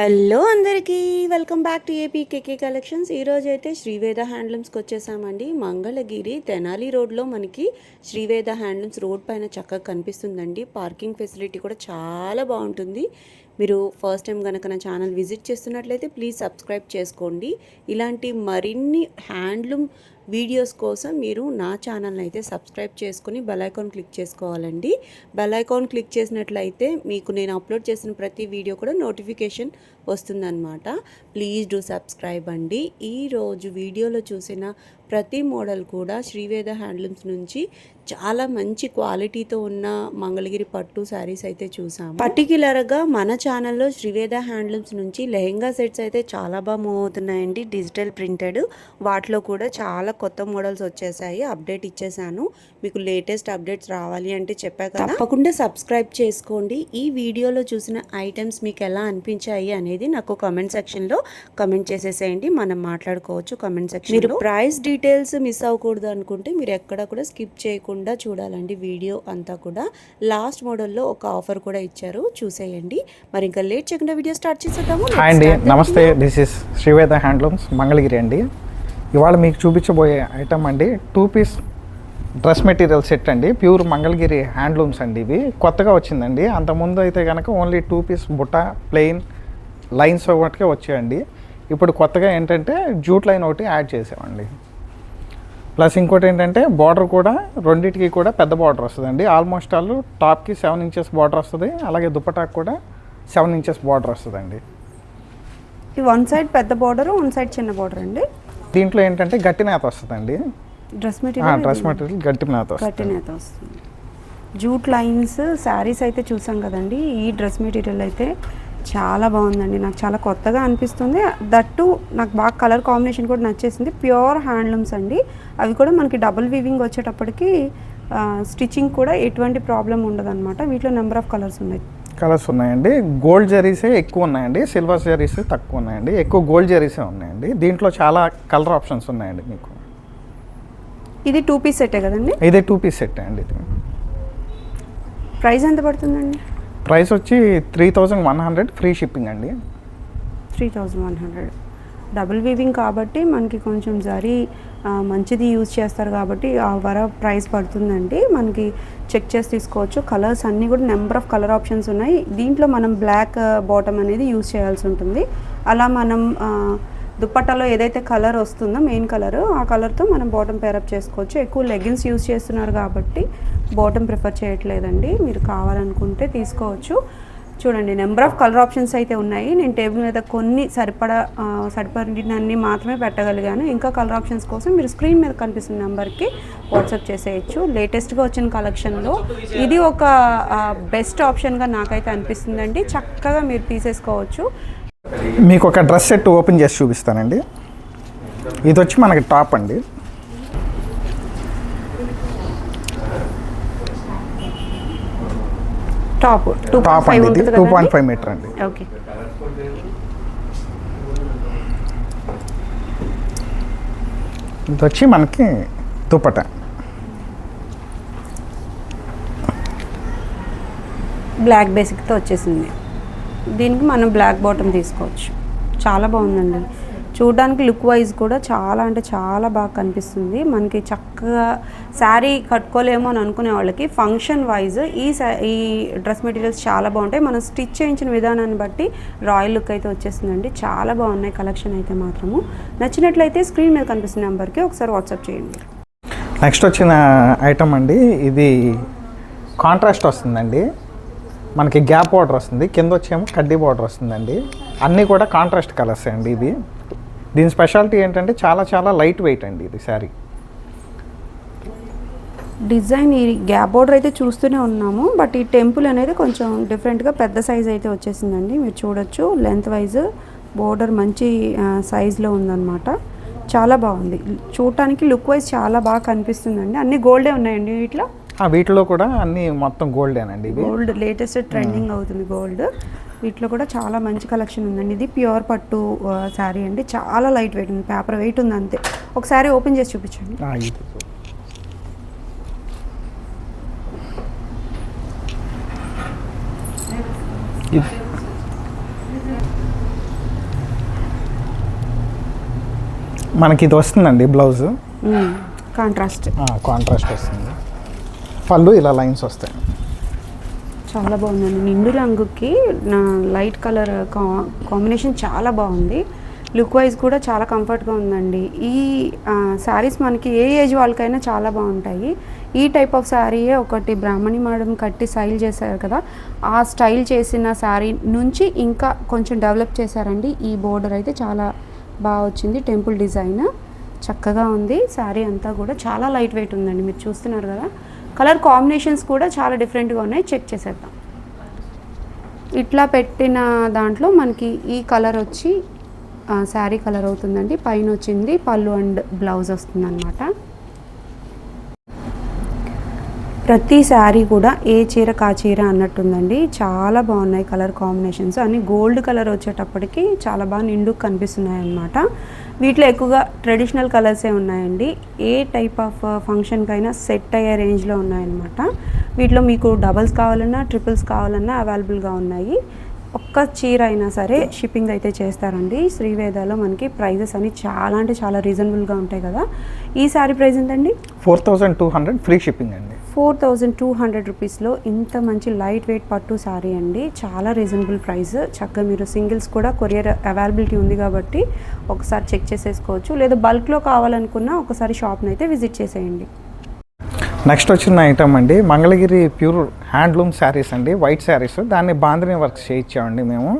Hello అందరికీ welcome back to APKK collections. ఈరోజు అయితే శ్రీవేద హ్యాండ్లూమ్స్కి వచ్చేసామండి. మంగళగిరి తెనాలి రోడ్లో మనకి శ్రీవేద హ్యాండ్లూమ్స్ రోడ్ పైన చక్కగా కనిపిస్తుందండి. పార్కింగ్ ఫెసిలిటీ కూడా చాలా బాగుంటుంది. మీరు ఫస్ట్ టైం కనుక నా ఛానల్ విజిట్ చేస్తున్నట్లయితే ప్లీజ్ సబ్స్క్రైబ్ చేసుకోండి. ఇలాంటి మరిన్ని హ్యాండ్లూమ్ వీడియోస్ కోసం మీరు నా ఛానల్ని అయితే సబ్స్క్రైబ్ చేసుకుని బెల్ ఐకాన్ క్లిక్ చేసుకోవాలండి. బెల్ ఐకాన్ క్లిక్ చేసినట్లయితే మీకు నేను అప్లోడ్ చేసిన ప్రతి వీడియో కూడా నోటిఫికేషన్ వస్తుందన్నమాట. ప్లీజ్ డూ సబ్స్క్రైబ్ అండి. ఈరోజు వీడియోలో చూసిన ప్రతి మోడల్ కూడా శ్రీవేద హ్యాండ్లూమ్స్ నుంచి చాలా మంచి క్వాలిటీతో ఉన్న మంగళగిరి పట్టు శారీస్ అయితే చూసాము. పర్టిక్యులర్గా మన ఛానల్లో శ్రీవేద హ్యాండ్లూమ్స్ నుంచి లెహెంగా సెట్స్ అయితే చాలా బాగా మూవ్ అవుతున్నాయండి. డిజిటల్ ప్రింటెడ్ వాటిలో కూడా చాలా కొత్త మోడల్స్ వచ్చేసాయి. అప్డేట్ ఇచ్చేసాను. మీకు లేటెస్ట్ అప్డేట్స్ రావాలి అంటే చెప్పాక తప్పకుండా సబ్స్క్రైబ్ చేసుకోండి. ఈ వీడియోలో చూసిన ఐటమ్స్ మీకు ఎలా అనిపించాయి అనేది నాకు కమెంట్ సెక్షన్లో కమెంట్ చేసేసేయండి. మనం మాట్లాడుకోవచ్చు కమెంట్ సెక్షన్. మీరు ప్రైస్ డీటెయిల్స్ మిస్ అవ్వకూడదు అనుకుంటే మీరు ఎక్కడ కూడా స్కిప్ చేయకుండా చూడాలండి. వీడియో అంతా కూడా లాస్ట్ మోడల్లో ఒక ఆఫర్ కూడా ఇచ్చారు, చూసేయండి. మరి ఇంకా లేట్ చేయకుండా వీడియో స్టార్ట్ చేసేద్దాము. హాయ్ అండి, నమస్తే. This is Sri Veda handlooms Mangalagiri అండి. ఇవాళ మీకు చూపించబోయే ఐటమ్ అండి 2 పీస్ డ్రెస్ మెటీరియల్ సెట్ అండి. ప్యూర్ మంగళగిరి హ్యాండ్లూమ్స్ అండి. ఇవి కొత్తగా వచ్చిందండి. అంతకుముందు అయితే కనుక ఓన్లీ 2 పీస్ బుట్ట ప్లెయిన్ లైన్స్ ఒకటికే వచ్చాయండి. ఇప్పుడు కొత్తగా ఏంటంటే జూట్ లైన్ ఒకటి యాడ్ చేసామండి. ప్లస్ ఇంకోటి ఏంటంటే బార్డర్ కూడా రెండింటికి కూడా పెద్ద బార్డర్ వస్తుందండి. ఆల్మోస్ట్ ఆల్ టాప్కి 7 ఇంచెస్ బార్డర్ వస్తుంది, అలాగే దుపటాకు కూడా 7 ఇంచెస్ బార్డర్ వస్తుందండి. ఈ వన్ సైడ్ పెద్ద బార్డర్, వన్ సైడ్ చిన్న బార్డర్ అండి. దీంట్లో ఏంటంటే గట్టి నేత వస్తుందండి. డ్రెస్ మెటీరియల్ గట్టి నేత వస్తుంది. జూట్ లైన్స్ శారీస్ అయితే చూసాం కదండి. ఈ డ్రెస్ మెటీరియల్ అయితే చాలా బాగుందండి. నాకు చాలా కొత్తగా అనిపిస్తుంది. దట్టు నాకు బాగా కలర్ కాంబినేషన్ కూడా నచ్చేసింది. ప్యూర్ హ్యాండ్లూమ్స్ అండి. అవి కూడా మనకి డబుల్ వీవింగ్ వచ్చేటప్పటికి స్టిచ్చింగ్ కూడా ఎటువంటి ప్రాబ్లం ఉండదు అనమాట. వీటిలో నెంబర్ ఆఫ్ కలర్స్ ఉన్నాయండి. గోల్డ్ జరీసే ఎక్కువ ఉన్నాయండి, సిల్వర్ జరీసే తక్కువ ఉన్నాయండి. ఎక్కువ గోల్డ్ జరీసే ఉన్నాయండి. దీంట్లో చాలా కలర్ ఆప్షన్స్ ఉన్నాయండి మీకు. ఇది 2 పీస్ సెట్టే కదండి? ఇదే 2 పీస్ సెట్ అండి. ఇది ప్రైస్ ఎంత పడుతుందండి? ప్రైస్ వచ్చి 3100 ఫ్రీ షిప్పింగ్ అండి. 3100 డబుల్ వీవింగ్ కాబట్టి మనకి కొంచెం జరీ మంచిది యూజ్ చేస్తారు కాబట్టి ఆ ప్రైస్ పడుతుందండి. మనకి చెక్ చేసి తీసుకోవచ్చు. కలర్స్ అన్నీ కూడా నెంబర్ ఆఫ్ కలర్ ఆప్షన్స్ ఉన్నాయి. దీంట్లో మనం బ్లాక్ బాటమ్ అనేది యూజ్ చేయాల్సి ఉంటుంది. అలా మనం దుప్పట్టాలో ఏదైతే కలర్ వస్తుందో మెయిన్ కలర్, ఆ కలర్తో మనం బాటమ్ పేరప్ చేసుకోవచ్చు. ఎక్కువ లెగ్గిన్స్ యూజ్ చేస్తున్నారు కాబట్టి బాటమ్ ప్రిఫర్ చేయట్లేదండి. మీరు కావాలనుకుంటే తీసుకోవచ్చు. చూడండి, నెంబర్ ఆఫ్ కలర్ ఆప్షన్స్ అయితే ఉన్నాయి. నేను టేబుల్ మీద కొన్ని సరిపడినన్ని మాత్రమే పెట్టగలిగాను. ఇంకా కలర్ ఆప్షన్స్ కోసం మీరు స్క్రీన్ మీద కనిపిస్తున్న నెంబర్కి వాట్సాప్ చేసేయచ్చు. లేటెస్ట్గా వచ్చిన కలెక్షన్లో ఇది ఒక బెస్ట్ ఆప్షన్గా నాకైతే అనిపిస్తుందండి. చక్కగా మీరు తీసేసుకోవచ్చు. మీకు ఒక డ్రెస్ సెట్ ఓపెన్ చేసి చూపిస్తానండి. ఇది వచ్చి మనకి టాప్ అండి. టాప్ 2.5 మీటర్ అండి. ఓకే. ఇది వచ్చి మనకి దుపట్టా. బ్లాక్ బేసిక్తో వచ్చేసింది. దీనికి మనం బ్లాక్ బాటమ్ తీసుకోవచ్చు. చాలా బాగుందండి. చూడడానికి లుక్ వైజ్ కూడా చాలా అంటే చాలా బాగా కనిపిస్తుంది. మనకి చక్కగా శారీ కట్టుకోలేమో అని అనుకునే వాళ్ళకి ఫంక్షన్ వైజ్ ఈ డ్రెస్ మెటీరియల్స్ చాలా బాగుంటాయి. మనం స్టిచ్ చేయించిన విధానాన్ని బట్టి రాయల్ లుక్ అయితే వచ్చేస్తుందండి. చాలా బాగున్నాయి కలెక్షన్ అయితే మాత్రము. నచ్చినట్లయితే స్క్రీన్ మీద కనిపిస్తున్న నెంబర్కి ఒకసారి వాట్సాప్ చేయండి. నెక్స్ట్ వచ్చిన ఐటమ్ అండి, ఇది కాంట్రాస్ట్ వస్తుందండి. మనకి గ్యాప్ బార్డర్ వస్తుంది, కింద వచ్చేమో కడ్డీ బార్డర్ వస్తుందండి. అన్నీ కూడా కాంట్రాస్ట్ కలర్స్ అండి. ఇది దీని స్పెషాలిటీ ఏంటంటే చాలా చాలా లైట్ వెయిట్ అండి ఇది శారీ. డిజైన్ ఈ గ్యాప్ బార్డర్ అయితే చూస్తూనే ఉన్నాము, బట్ ఈ టెంపుల్ అనేది కొంచెం డిఫరెంట్గా పెద్ద సైజ్ అయితే వచ్చేసిందండి. మీరు చూడొచ్చు లెంత్ వైజ్ బోర్డర్ మంచి సైజులో ఉందన్నమాట. చాలా బాగుంది. చూడటానికి లుక్ వైజ్ చాలా బాగా కనిపిస్తుందండి. అన్ని గోల్డే ఉన్నాయండి వీటిలో కూడా అన్ని మొత్తం గోల్డేనండి. గోల్డ్ లేటెస్ట్ ట్రెండింగ్ అవుతుంది గోల్డ్. వీటిలో కూడా చాలా మంచి కలెక్షన్ ఉందండి. ఇది ప్యూర్ పట్టు శారీ అండి. చాలా లైట్ వెయిట్ ఉంది, పేపర్ వెయిట్ ఉంది అంతే. ఒకసారి ఓపెన్ చేసి చూపించండి. మనకి ఇది వస్తుందండి బ్లౌజ్, కాంట్రాస్ట్ కాంట్రాస్ట్ వస్తుంది. పళ్ళు ఇలా లైన్స్ వస్తాయి. చాలా బాగుందండి. నిండు రంగుకి నా లైట్ కలర్ కాంబినేషన్ చాలా బాగుంది. లుక్ వైజ్ కూడా చాలా కంఫర్ట్గా ఉందండి. ఈ శారీస్ మనకి ఏ ఏజ్ వాళ్ళకైనా చాలా బాగుంటాయి. ఈ టైప్ ఆఫ్ శారీయే ఒకటి బ్రాహ్మణి మేడం కట్టి స్టైల్ చేశారు కదా, ఆ స్టైల్ చేసిన శారీ నుంచి ఇంకా కొంచెం డెవలప్ చేశారండి. ఈ బోర్డర్ అయితే చాలా బాగా వచ్చింది, టెంపుల్ డిజైన్ చక్కగా ఉంది. శారీ అంతా కూడా చాలా లైట్ వెయిట్ ఉందండి, మీరు చూస్తున్నారు కదా. కలర్ కాంబినేషన్స్ కూడా చాలా డిఫరెంట్గా ఉన్నాయి, చెక్ చేసేద్దాం. ఇట్లా పెట్టిన దాంట్లో మనకి ఈ కలర్ వచ్చి శారీ కలర్ అవుతుందండి. పైన వచ్చింది పళ్ళు అండ్ బ్లౌజ్ వస్తుంది అనమాట. ప్రతి శారీ కూడా ఏ చీర కా చీర అన్నట్టుందండి. చాలా బాగున్నాయి కలర్ కాంబినేషన్స్ అన్ని. గోల్డ్ కలర్ వచ్చేటప్పటికి చాలా బాగా నిండు కనిపిస్తున్నాయి అన్నమాట. వీటిలో ఎక్కువగా ట్రెడిషనల్ కలర్సే ఉన్నాయండి. ఏ టైప్ ఆఫ్ ఫంక్షన్కైనా సెట్ అయ్యే రేంజ్లో ఉన్నాయన్నమాట. వీటిలో మీకు డబల్స్ కావాలన్నా ట్రిపుల్స్ కావాలన్నా అవైలబుల్గా ఉన్నాయి. ఒక్క చీర అయినా సరే షిప్పింగ్ అయితే చేస్తారండి. శ్రీవేదాలో మనకి ప్రైజెస్ అని చాలా అంటే చాలా రీజనబుల్గా ఉంటాయి కదా. ఈ శారీ ప్రైస్ ఎంతండి? 4200 ఫ్రీ షిప్పింగ్ అండి. 4200 రూపీస్లో ఇంత మంచి లైట్ వెయిట్ పట్టు శారీ అండి. చాలా రీజనబుల్ ప్రైస్. చక్కగా మీరు సింగిల్స్ కూడా కొరియర్ అవైలబిలిటీ ఉంది కాబట్టి ఒకసారి చెక్ చేసేసుకోవచ్చు. లేదా బల్క్లో కావాలనుకున్నా ఒకసారి షాప్ని అయితే విజిట్ చేసేయండి. నెక్స్ట్ వచ్చిన ఐటమ్ అండి మంగళగిరి ప్యూర్ హ్యాండ్లూమ్ శారీస్ అండి, వైట్ శారీస్. దాన్ని బాంధనీ వర్క్స్ చేయించామండి మేము.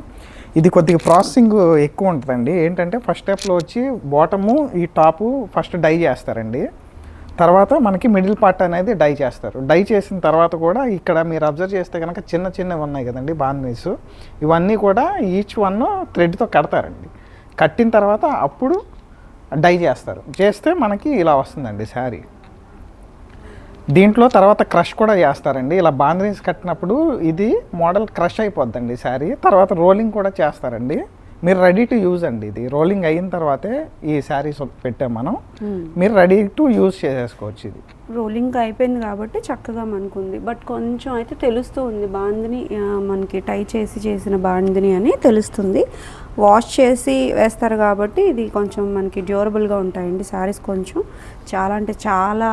ఇది కొద్దిగా ప్రాసెసింగ్ ఎక్కువ ఉంటుందండి. ఏంటంటే ఫస్ట్ స్టెప్లో వచ్చి బాటము ఈ టాపు ఫస్ట్ డై చేస్తారండి. తర్వాత మనకి మిడిల్ పార్ట్ అనేది డై చేస్తారు. డై చేసిన తర్వాత కూడా ఇక్కడ మీరు అబ్జర్వ్ చేస్తే కనుక చిన్న చిన్నవి ఉన్నాయి కదండి బాంధనీస్, ఇవన్నీ కూడా ఈచ్ వన్ థ్రెడ్తో కడతారండి. కట్టిన తర్వాత అప్పుడు డై చేస్తారు. చేస్తే మనకి ఇలా వస్తుందండి శారీ. దీంట్లో తర్వాత క్రష్ కూడా చేస్తారండి. ఇలా బాంధనీస్ కట్టినప్పుడు ఇది మోడల్ క్రష్ అయిపోద్దండి శారీ. తర్వాత రోలింగ్ కూడా చేస్తారండి. మీరు రెడీ టు యూజ్ అండి. ఇది రోలింగ్ అయిన తర్వాతే ఈ శారీస్ పెట్టాం మనం. మీరు రెడీ టు యూజ్ చేసేసుకోవచ్చు. ఇది రోలింగ్ అయిపోయింది కాబట్టి చక్కగా మనకుంది. బట్ కొంచెం అయితే తెలుస్తూ ఉంది బాందిని మనకి టై చేసి చేసిన బాందిని అని తెలుస్తుంది. వాష్ చేసి వేస్తారు కాబట్టి ఇది కొంచెం మనకి డ్యూరబుల్గా ఉంటాయండి శారీస్. కొంచెం చాలా అంటే చాలా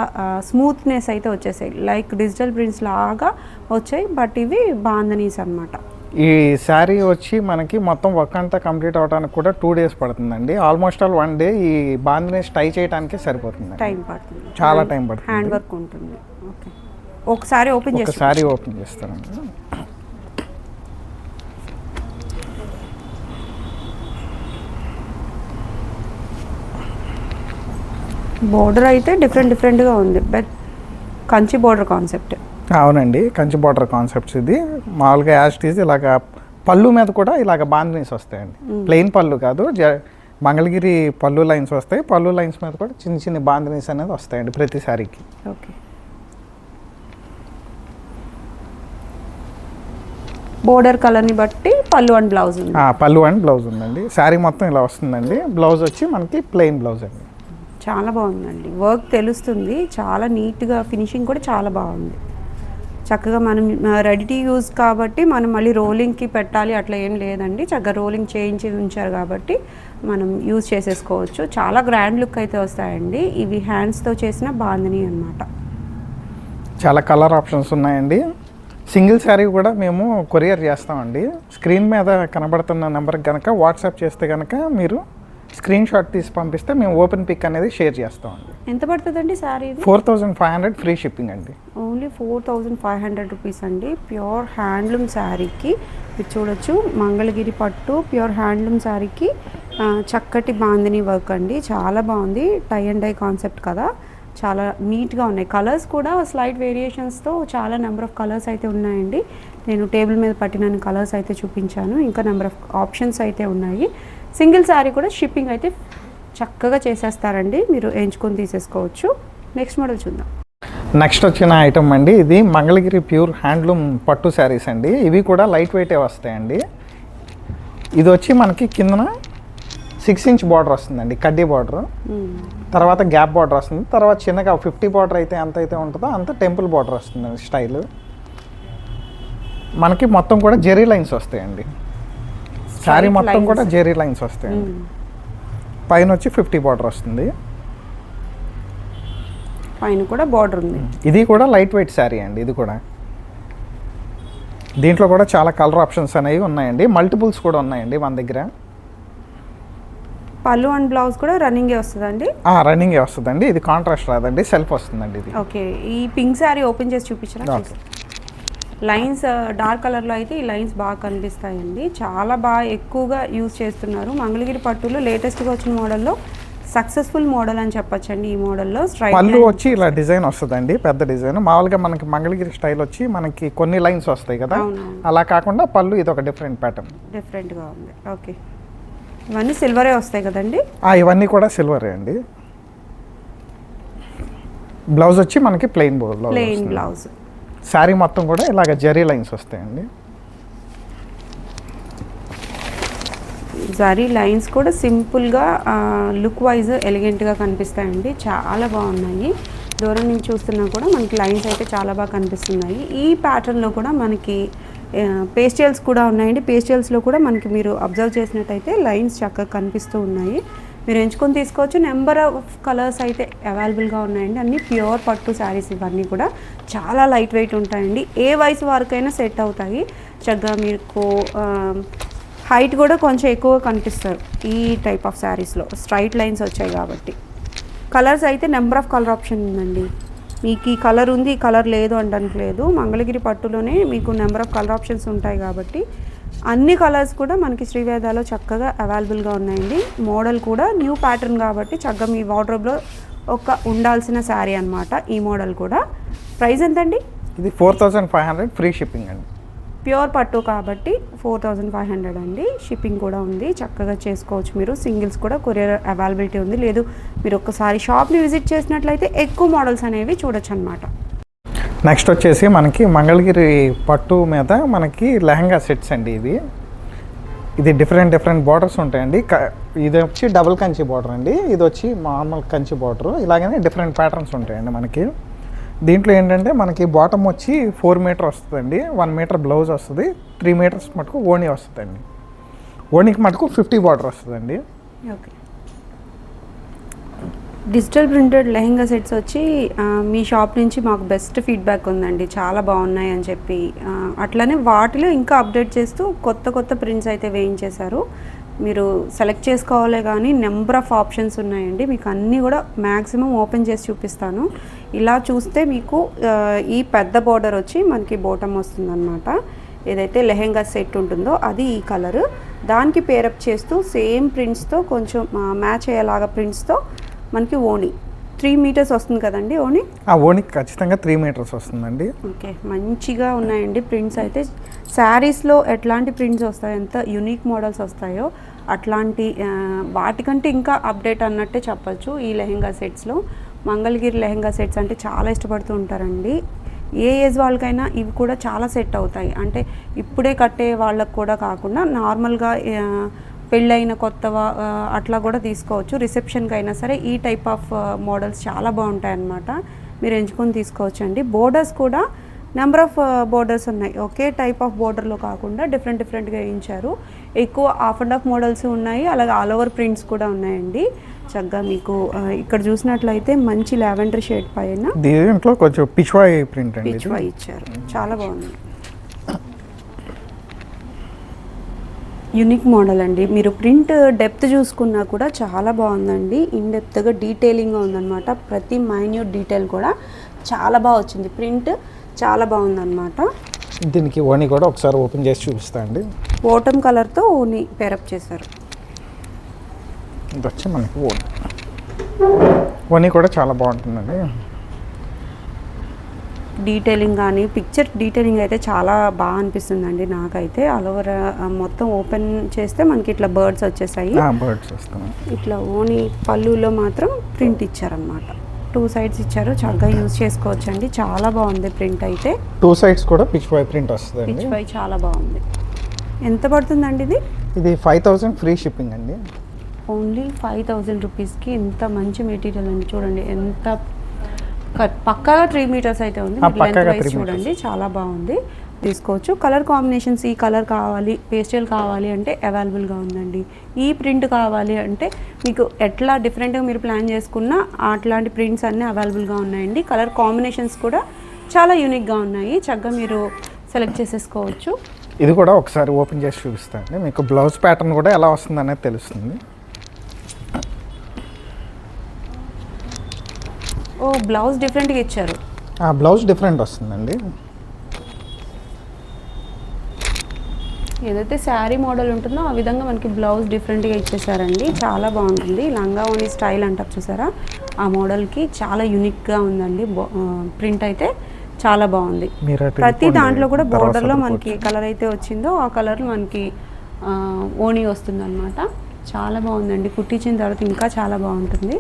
స్మూత్నెస్ అయితే వచ్చేసాయి, లైక్ డిజిటల్ ప్రింట్స్ లాగా వచ్చాయి. బట్ ఇవి బాందనీస్ అన్నమాట. ఈ శారీ వచ్చి మనకి మొత్తం వర్క్ అంతా కంప్లీట్ అవడానికి కూడా 2 days పడుతుందండి. ఆల్మోస్ట్ ఆల్ 1 day ఈ బాంధనీస్ టై చేయడానికే సరిపోతుంది. టైం పడుతుంది, చాలా టైం పడుతుంది. హ్యాండ్ వర్క్ ఉంటుంది. ఓకే, ఒకసారి ఓపెన్ చేస్తాను. ఒకసారి ఓపెన్ చేస్తారండి. బోర్డర్ అయితే డిఫరెంట్గా ఉంది. But Kanchi border concept. అవునండి, కంచి బార్డర్ కాన్సెప్ట్స్. ఇది మామూలుగా యాస్టీస్ ఇలాగ పళ్ళు మీద కూడా ఇలాగ బాంధనీస్ వస్తాయండి. ప్లెయిన్ పళ్ళు కాదు, మంగళగిరి పళ్ళు లైన్స్ వస్తాయి. పళ్ళు లైన్స్ మీద కూడా చిన్న చిన్న బాంధనీస్ అనేది వస్తాయండి ప్రతి శారీకి. ఓకే, బోర్డర్ కలర్ని బట్టి పళ్ళు అండ్ బ్లౌజ్ ఉంది. పళ్ళు అండ్ బ్లౌజ్ ఉందండి. శారీ మొత్తం ఇలా వస్తుందండి. బ్లౌజ్ వచ్చి మనకి ప్లెయిన్ బ్లౌజ్ అండి. చాలా బాగుందండి, వర్క్ తెలుస్తుంది. చాలా నీట్గా ఫినిషింగ్ కూడా చాలా బాగుంది. చక్కగా మనం రెడీ టు యూజ్ కాబట్టి మనం మళ్ళీ రోలింగ్కి పెట్టాలి అట్లా ఏం లేదండి. చక్కగా రోలింగ్ చేయించి ఉంచారు కాబట్టి మనం యూజ్ చేసేసుకోవచ్చు. చాలా గ్రాండ్ లుక్ అయితే వస్తాయండి. ఇవి హ్యాండ్స్తో చేసిన బాంధనీ అన్నమాట. చాలా కలర్ ఆప్షన్స్ ఉన్నాయండి. సింగిల్ శారీ కూడా మేము కొరియర్ చేస్తామండి. స్క్రీన్ మీద కనబడుతున్న నెంబర్కి కనుక వాట్సాప్ చేస్తే కనుక మీరు స్క్రీన్ షాట్ తీసి పంపిస్తే మేము ఓపెన్ పిక్ అనేది షేర్ చేస్తామండి. ఎంత పడుతుందండి శారీ? 4500 ఫ్రీ షిప్పింగ్ అండి. ఓన్లీ 4500 రూపీస్ అండి. ప్యూర్ హ్యాండ్లూమ్ శారీకి మీరు చూడొచ్చు, మంగళగిరి పట్టు ప్యూర్ హ్యాండ్లూమ్ శారీకి చక్కటి బాంధనీ వర్క్ అండి. చాలా బాగుంది. టై అండ్ డై కాన్సెప్ట్ కదా, చాలా నీట్గా ఉన్నాయి. కలర్స్ కూడా స్లైట్ వేరియేషన్స్తో చాలా నెంబర్ ఆఫ్ కలర్స్ అయితే ఉన్నాయండి. నేను టేబుల్ మీద పట్టిన కలర్స్ అయితే చూపించాను. ఇంకా నెంబర్ ఆఫ్ ఆప్షన్స్ అయితే ఉన్నాయి. సింగిల్ శారీ కూడా షిప్పింగ్ అయితే చక్కగా చేసేస్తారండి. మీరు ఎంచుకొని తీసేసుకోవచ్చు. నెక్స్ట్ మోడల్ చూద్దాం. నెక్స్ట్ వచ్చిన ఐటమ్ అండి, ఇది మంగళగిరి ప్యూర్ హ్యాండ్లూమ్ పట్టు శారీస్ అండి. ఇవి కూడా లైట్ వెయిటే వస్తాయండి. ఇది వచ్చి మనకి కిందన 6 inch బార్డర్ వస్తుందండి, కడ్డీ బార్డర్. తర్వాత గ్యాప్ బార్డర్ వస్తుంది. తర్వాత చిన్నగా 50 బార్డర్ అయితే ఎంత అయితే ఉంటుందో అంత టెంపుల్ బార్డర్ వస్తుందండి స్టైల్. మనకి మొత్తం కూడా జెరీ లైన్స్ వస్తాయండి. శారీ మొత్తం కూడా జెరీ లైన్స్ వస్తాయండి. పైన వచ్చి 50 బార్డర్ వస్తుంది. పైన కూడా బార్డర్ ఉంది. ఇది కూడా లైట్ వెయిట్ శారీ అండి. ఇది కూడా దీంట్లో కూడా చాలా కలర్ ఆప్షన్స్ అనేవి ఉన్నాయండి. మల్టిపుల్స్ కూడా ఉన్నాయండి మన దగ్గర. పళ్ళు అండ్ బ్లౌజ్ కూడా రన్నింగే వస్తుందండి. రన్నింగే వస్తుందండి. ఇది కాంట్రాస్ట్ రాదండి, సెల్ఫ్ వస్తుందండి ఇది. ఓకే, ఈ పింక్ శారీ ఓపెన్ చేసి చూపించరా? లైన్స్ డార్క్ కలర్లో అయితే ఈ లైన్స్ బాగా కనిపిస్తాయండి. చాలా బాగా ఎక్కువగా యూజ్ చేస్తున్నారు. మంగళగిరి పట్టులో లేటెస్ట్గా వచ్చిన మోడల్లో సక్సెస్ఫుల్ మోడల్ అని చెప్పొచ్చండి. ఈ మోడల్లో పళ్ళు వచ్చి ఇలా డిజైన్ వస్తుందండి, పెద్ద డిజైన్. మామూలుగా మనకి మంగళగిరి స్టైల్ వచ్చి మనకి కొన్ని లైన్స్ వస్తాయి కదా, అలా కాకుండా పళ్ళు ఇది ఒక డిఫరెంట్ ప్యాటర్న్, డిఫరెంట్గా ఉంది. ఓకే, ఇవన్నీ సిల్వరే వస్తాయి కదండి? ఇవన్నీ కూడా సిల్వరే అండి. బ్లౌజ్ వచ్చి మనకి ప్లెయిన్ బ్లౌజ్. శారీ మొత్తం కూడా ఇలాగ జరీ లైన్స్ వస్తాయండి. జరీ లైన్స్ కూడా సింపుల్గా లుక్ వైజ్ ఎలిగెంట్గా కనిపిస్తాయండి. చాలా బాగున్నాయి. దూరం నుంచి చూస్తున్నా కూడా మనకి లైన్స్ అయితే చాలా బాగా కనిపిస్తున్నాయి. ఈ ప్యాటర్న్లో కూడా మనకి పేస్టల్స్ కూడా ఉన్నాయండి. పేస్టల్స్లో కూడా మనకి మీరు అబ్జర్వ్ చేసినట్టయితే లైన్స్ చక్కగా కనిపిస్తూ ఉన్నాయి. మీరు ఎంచుకొని తీసుకోవచ్చు. నెంబర్ ఆఫ్ కలర్స్ అయితే అవైలబుల్గా ఉన్నాయండి. అన్నీ ప్యూర్ పట్టు శారీస్. ఇవన్నీ కూడా చాలా లైట్ వెయిట్ ఉంటాయండి. ఏ వయసు వరకైనా సెట్ అవుతాయి. చక్కగా మీకు హైట్ కూడా కొంచెం ఎక్కువ కనిపిస్తారు ఈ టైప్ ఆఫ్ శారీస్లో. స్ట్రైట్ లైన్స్ వచ్చాయి కాబట్టి. కలర్స్ అయితే నెంబర్ ఆఫ్ కలర్ ఆప్షన్ ఉందండి. మీకు ఈ కలర్ ఉంది, ఈ కలర్ లేదు అనడానికి లేదు. మంగళగిరి పట్టులోనే మీకు నెంబర్ ఆఫ్ కలర్ ఆప్షన్స్ ఉంటాయి కాబట్టి అన్ని కలర్స్ కూడా మనకి శ్రీవేదాలో చక్కగా అవైలబుల్గా ఉన్నాయండి. మోడల్ కూడా న్యూ ప్యాటర్న్ కాబట్టి చక్కగా మీ వార్డ్రోబ్లో ఒక ఉండాల్సిన శారీ అనమాట ఈ మోడల్ కూడా. ప్రైస్ ఎంతండి? ఇది 4500 ఫ్రీ షిప్పింగ్ అండి. ప్యూర్ పట్టు కాబట్టి 4500 అండి. షిప్పింగ్ కూడా ఉంది, చక్కగా చేసుకోవచ్చు మీరు. సింగిల్స్ కూడా కొరియర్ అవైలబిలిటీ ఉంది. లేదు మీరు ఒక్కసారి షాప్ని విజిట్ చేసినట్లయితే ఎక్కువ మోడల్స్ అనేవి చూడొచ్చు అనమాట. నెక్స్ట్ వచ్చేసి మనకి మంగళగిరి పట్టు మీద మనకి లెహంగా సెట్స్ అండి. ఇది డిఫరెంట్ బార్డర్స్ ఉంటాయండి. ఇది వచ్చి డబుల్ కంచి బార్డర్ అండి, ఇది వచ్చి నార్మల్ కంచి బార్డర్. ఇలాగనే డిఫరెంట్ ప్యాటర్న్స్ ఉంటాయండి మనకి. దీంట్లో ఏంటంటే మనకి బాటమ్ వచ్చి 4 మీటర్ వస్తుందండి. 1 మీటర్ బ్లౌజ్ వస్తుంది. 3 మీటర్స్ మటుకు ఓణీ వస్తుందండి. ఓణీకి మటుకు 50 బార్డర్ వస్తుందండి. Okay, digital printed lehenga sets వచ్చి మీ షాప్ నుంచి మాకు బెస్ట్ ఫీడ్బ్యాక్ ఉందండి. చాలా బాగున్నాయి అని చెప్పి. అట్లనే వాటిలో ఇంకా అప్డేట్ చేస్తూ కొత్త ప్రింట్స్ అయితే వేయించేశారు. మీరు సెలెక్ట్ చేసుకోవాలే కానీ నెంబర్ ఆఫ్ ఆప్షన్స్ ఉన్నాయండి. మీకు అన్నీ కూడా మ్యాక్సిమం ఓపెన్ చేసి చూపిస్తాను. ఇలా చూస్తే మీకు ఈ పెద్ద బార్డర్ వచ్చి మనకి బాటమ్ వస్తుందన్నమాట. ఏదైతే లెహెంగా సెట్ ఉంటుందో అది ఈ కలరు. దానికి పేరప్ చేస్తూ సేమ్ ప్రింట్స్తో కొంచెం మ్యాచ్ అయ్యేలాగా ప్రింట్స్తో మనకి ఓణి 3 మీటర్స్ వస్తుంది కదండి ఓణి? ఓణికి ఖచ్చితంగా 3 మీటర్స్ వస్తుందండి. ఓకే, మంచిగా ఉన్నాయండి ప్రింట్స్ అయితే. శారీస్లో ఎట్లాంటి ప్రింట్స్ వస్తాయో, ఎంత యూనిక్ మోడల్స్ వస్తాయో అట్లాంటి వాటికంటే ఇంకా అప్డేట్ అన్నట్టే చెప్పచ్చు ఈ లెహెంగా సెట్స్లో. మంగళగిరి లెహెంగా సెట్స్ అంటే చాలా ఇష్టపడుతూ ఉంటారండి. ఏ ఏజ్ వాళ్ళకైనా ఇవి కూడా చాలా సెట్ అవుతాయి. అంటే ఇప్పుడే కట్టే వాళ్ళకు కూడా కాకుండా నార్మల్గా పెళ్ళైన అట్లా కూడా తీసుకోవచ్చు. రిసెప్షన్కి అయినా సరే ఈ టైప్ ఆఫ్ మోడల్స్ చాలా బాగుంటాయి అన్నమాట. మీరు ఎంచుకొని తీసుకోవచ్చు అండి. బోర్డర్స్ కూడా నెంబర్ ఆఫ్ బోర్డర్స్ ఉన్నాయి. ఒకే టైప్ ఆఫ్ బోర్డర్లో కాకుండా డిఫరెంట్గా వేయించారు. ఎక్కువ హాఫ్ అండ్ హాఫ్ మోడల్స్ ఉన్నాయి, అలాగే ఆల్ ఓవర్ ప్రింట్స్ కూడా ఉన్నాయండి. చక్కగా మీకు ఇక్కడ చూసినట్లయితే మంచి లావెండర్ షేడ్ పైన దీంట్లో కొంచెం పిచ్వాయ్ ప్రింట్ అండి, పిచ్వాయ్ ఇచ్చారు. చాలా బాగుంది, యూనిక్ మోడల్ అండి. మీరు ప్రింట్ డెప్త్ చూసుకున్నా కూడా చాలా బాగుందండి. ఇన్ డెప్త్గా డీటెయిలింగ్గా ఉందన్నమాట. ప్రతి మైన్యూట్ డీటెయిల్ కూడా చాలా బాగా వచ్చింది. ప్రింట్ చాలా బాగుందన్నమాట. దీనికి ఓణి కూడా ఒకసారి ఓపెన్ చేసి చూపిస్తా అండి. బాటమ్ కలర్తో ఓణి పేరప్ చేశారు. ఇది వచ్చి మనకి ఓణి కూడా చాలా బాగుంటుందండి. డీటెయిలింగ్ కానీ పిక్చర్ డీటెయిలింగ్ అయితే చాలా బాగా అనిపిస్తుందండి నాకైతే. ఆల్ ఓవర్ మొత్తం ఓపెన్ చేస్తే మనకి ఇట్లా బర్డ్స్ వచ్చేసాయి. బర్డ్స్ వస్తాయి. ఇట్లా ఓణి పళ్ళులో మాత్రం ప్రింట్ ఇచ్చారనమాట. 2 సైడ్స్ ఇచ్చారు. చక్కగా యూజ్ చేసుకోవచ్చు అండి. చాలా బాగుంది ప్రింట్ అయితే. 2 సైడ్స్ కూడా పిచ్ వై ప్రింట్ వస్తుంది. పిచ్ వై చాలా బాగుంది. ఎంత పడుతుందండి ఇది? ఇది 5000 ఫ్రీ షిప్పింగ్ అండి. ఓన్లీ 5000 రూపీస్కి ఎంత మంచి మెటీరియల్ అండి. చూడండి ఎంత పక్కాగా 3 మీటర్స్ అయితే ఉంది. లెంత్ వైజ్ చూడండి చాలా బాగుంది. తీసుకోవచ్చు. కలర్ కాంబినేషన్స్ ఈ కలర్ కావాలి, పేస్టల్ కావాలి అంటే అవైలబుల్గా ఉందండి. ఈ ప్రింట్ కావాలి అంటే మీకు ఎట్లా డిఫరెంట్గా మీరు ప్లాన్ చేసుకున్నా అట్లాంటి ప్రింట్స్ అన్నీ అవైలబుల్గా ఉన్నాయండి. కలర్ కాంబినేషన్స్ కూడా చాలా యూనిక్గా ఉన్నాయి, చక్కగా మీరు సెలెక్ట్ చేసేసుకోవచ్చు. ఇది కూడా ఒకసారి ఓపెన్ చేసి చూపిస్తాను, మీకు బ్లౌజ్ ప్యాటర్న్ కూడా ఎలా వస్తుంది అనేది తెలుస్తుంది. ఓ బ్లౌజ్ డిఫరెంట్గా ఇచ్చారు. బ్లౌజ్ డిఫరెంట్ వస్తుందండి. ఏదైతే శారీ మోడల్ ఉంటుందో ఆ విధంగా మనకి బ్లౌజ్ డిఫరెంట్గా ఇచ్చేసారండి. చాలా బాగుంటుంది. లంగా ఓని స్టైల్ అంటారు చూసారా, ఆ మోడల్కి చాలా యూనిక్గా ఉందండి. ప్రింట్ అయితే చాలా బాగుంది. ప్రతి దాంట్లో కూడా బోర్డర్లో మనకి కలర్ అయితే వచ్చిందో ఆ కలర్ మనకి ఓణి వస్తుంది అనమాట. చాలా బాగుందండి. కుట్టించిన తర్వాత ఇంకా చాలా బాగుంటుంది.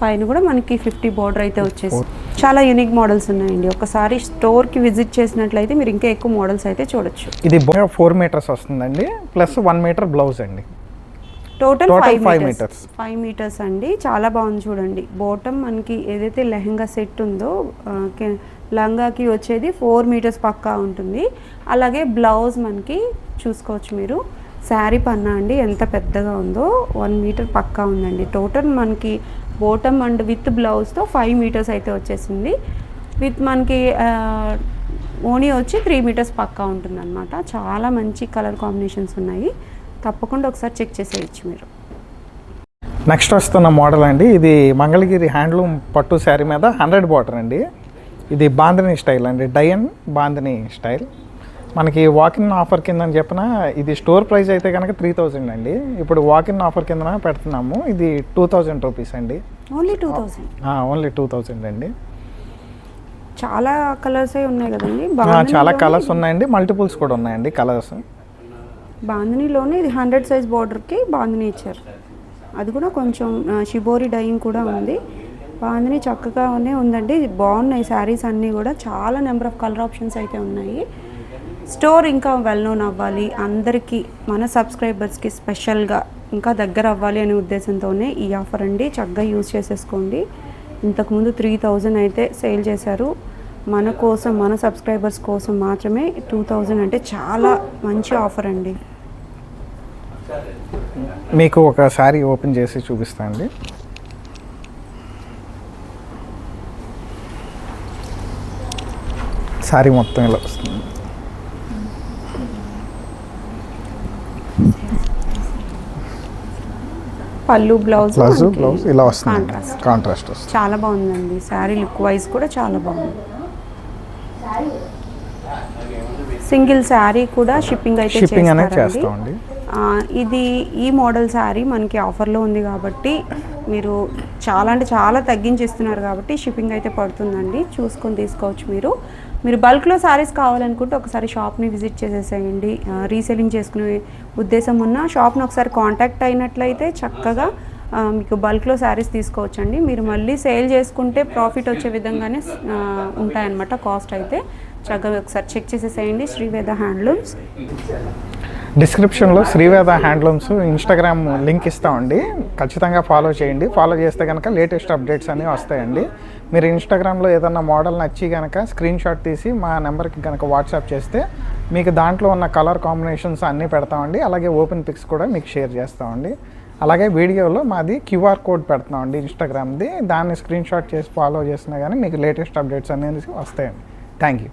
పైన కూడా మనకి 50 బోర్డర్ అయితే వచ్చేసి చాలా యూనిక్ మోడల్స్ ఉన్నాయండి. ఒకసారి స్టోర్కి విజిట్ చేసినట్లయితే మీరు ఇంకా ఎక్కువ మోడల్స్ అయితే చూడొచ్చు. ఇది 4 మీటర్స్ వస్తుందండి, ప్లస్ 1 మీటర్ బ్లౌజ్ అండి. Total 5 metres. 5 మీటర్స్ అండి. చాలా బాగుంది చూడండి. బాటమ్ మనకి ఏదైతే లెహంగా సెట్ ఉందో లంగాకి వచ్చేది 4 మీటర్స్ పక్కా ఉంటుంది. అలాగే బ్లౌజ్ మనకి చూసుకోవచ్చు మీరు. శారీ పన్నా అండి ఎంత పెద్దగా ఉందో, 1 మీటర్ పక్కా ఉందండి. టోటల్ మనకి బాటమ్ అండ్ విత్ బ్లౌజ్తో 5 మీటర్స్ అయితే వచ్చేసింది. విత్ మనకి ఓణీ వచ్చి 3 మీటర్స్ పక్కా ఉంటుంది అనమాట. చాలా మంచి కలర్ కాంబినేషన్స్ ఉన్నాయి, తప్పకుండా ఒకసారి చెక్ చేసేయచ్చు మీరు. నెక్స్ట్ వస్తున్న మోడల్ అండి, ఇది మంగళగిరి హ్యాండ్లూమ్ పట్టు శారీ మీద 100 బార్డర్ అండి. ఇది బాందిని స్టైల్ అండి, డయన్ బాందిని స్టైల్. మనకి వాకిన్ ఆఫర్ కింద అని చెప్పిన ఇది స్టోర్ ప్రైస్ అయితే కనుక 3000 అండి. ఇప్పుడు వాకిన్ ఆఫర్ కింద పెడుతున్నాము. ఇది 2000 రూపీస్ అండి. ఓన్లీ 2000. ఓన్లీ 2000 అండి. చాలా కలర్స్ ఉన్నాయి కదండి. చాలా కలర్స్ ఉన్నాయండి, మల్టిపుల్స్ కూడా ఉన్నాయండి కలర్స్. బాందినీలోనే ఇది 100 సైజ్ బార్డర్కి బాందిని ఇచ్చారు. అది కూడా కొంచెం షిబోరి డైయింగ్ కూడా ఉంది. బాందిని చక్కగానే ఉందండి. బాగున్నాయి శారీస్ అన్నీ కూడా. చాలా నెంబర్ ఆఫ్ కలర్ ఆప్షన్స్ అయితే ఉన్నాయి. స్టోర్ ఇంకా వెల్ నోన్ అవ్వాలి, అందరికీ మన సబ్స్క్రైబర్స్కి స్పెషల్గా ఇంకా దగ్గర అవ్వాలి అనే ఉద్దేశంతోనే ఈ ఆఫర్ అండి. చక్కగా యూజ్ చేసేసుకోండి. ఇంతకుముందు 3000 అయితే సేల్ చేశారు. మన కోసం, మన సబ్స్క్రైబర్స్ కోసం మాత్రమే 2000 అంటే చాలా మంచి ఆఫర్ అండి. మీకు ఒక శారీ ఓపెన్ చేసి చూపిస్తాను అండి. శారీ మొత్తం ఇలా వస్తుంది. పళ్ళు బ్లౌజ్ ఇలా వస్తుంది, కాంట్రాస్ట్ వస్తుంది. చాలా బాగుందండి. శారీ లుక్ వైజ్ కూడా చాలా బాగుంది. సింగిల్ శారీ కూడా షిప్పింగ్ అయితే చేస్తామండి. ఇది ఈ మోడల్ శారీ మనకి ఆఫర్లో ఉంది కాబట్టి మీరు చాలా అంటే చాలా తగ్గించి ఇస్తున్నారు కాబట్టి షిప్పింగ్ అయితే పడుతుందండి. చూసుకొని తీసుకోవచ్చు మీరు. మీరు బల్క్లో శారీస్ కావాలనుకుంటే ఒకసారి షాప్ని విజిట్ చేసేసేయండి. రీసెల్లింగ్ చేసుకునే ఉద్దేశం ఉన్న షాప్ని ఒకసారి కాంటాక్ట్ అయినట్లయితే చక్కగా మీకు బల్క్లో శారీస్ తీసుకోవచ్చండి. మీరు మళ్ళీ సేల్ చేసుకుంటే ప్రాఫిట్ వచ్చే విధంగానే ఉంటాయన్నమాట కాస్ట్ అయితే. చక్కగా ఒకసారి చెక్ చేసేసేయండి. శ్రీవేద హ్యాండ్లూమ్స్. డిస్క్రిప్షన్లో శ్రీవేద హ్యాండ్లూమ్స్ ఇన్స్టాగ్రామ్ లింక్ ఇస్తామండి, ఖచ్చితంగా ఫాలో చేయండి. ఫాలో చేస్తే కనుక లేటెస్ట్ అప్డేట్స్ అన్నీ వస్తాయండి. మీరు ఇన్స్టాగ్రామ్లో ఏదన్నా మోడల్ నచ్చి కనుక స్క్రీన్ షాట్ తీసి మా నెంబర్కి కనుక వాట్సాప్ చేస్తే మీకు దాంట్లో ఉన్న కలర్ కాంబినేషన్స్ అన్నీ పెడతామండి. అలాగే ఓపెన్ పిక్స్ కూడా మీకు షేర్ చేస్తామండి. అలాగే వీడియోలో మాది QR కోడ్ పెడుతున్నామండి ఇన్స్టాగ్రామ్ది, దాన్ని స్క్రీన్ షాట్ చేసి ఫాలో చేసినా కానీ మీకు లేటెస్ట్ అప్డేట్స్ అనేది వస్తాయండి. Thank you.